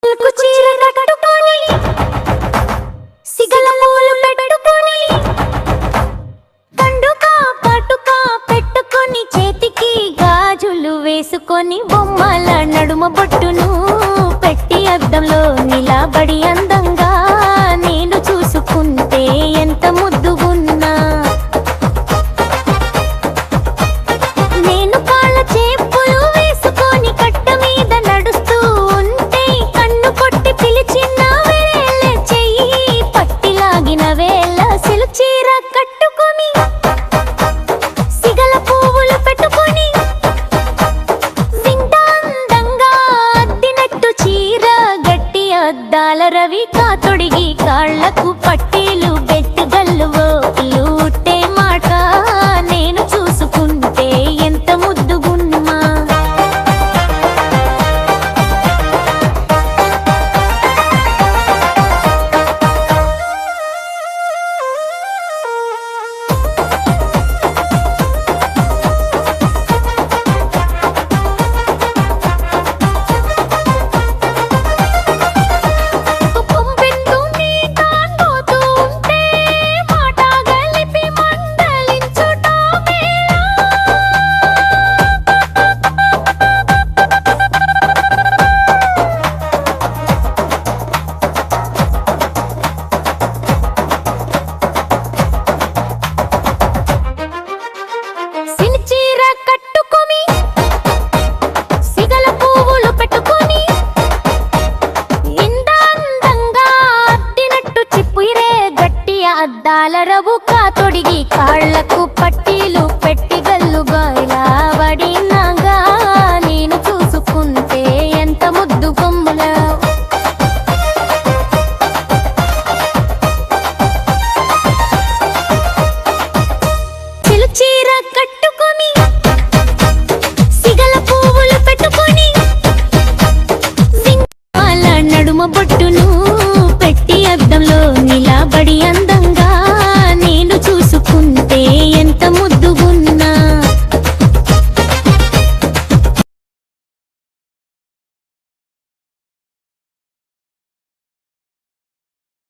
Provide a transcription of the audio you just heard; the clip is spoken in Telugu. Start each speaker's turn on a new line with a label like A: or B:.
A: చీర కట్టుకొని సిగల పూలు పెట్టుకొని కండుకా పట్టుకా పెట్టుకొని చేతికి గాజులు వేసుకొని బొమ్మల నడుమ బొట్టును పెట్టి అద్దంలో నిలబడి అందంగా నేను చూసుకుంటే ఎంత ముద్దుగున్నా నేను కాళ్ళ చెప్పులు వేసుకొని కట్ట మీద నడుస్తూ ఉంటే కన్ను కొట్టి పిలిచిన వేళ చెయ్యి పట్టిలాగిన వేళ సిల్క్ చీర కట్టుకొని సిగల పువ్వులు పెట్టుకొని అందంగా అద్దినట్టు చీర గట్టి అద్దాల రవి కాతొడి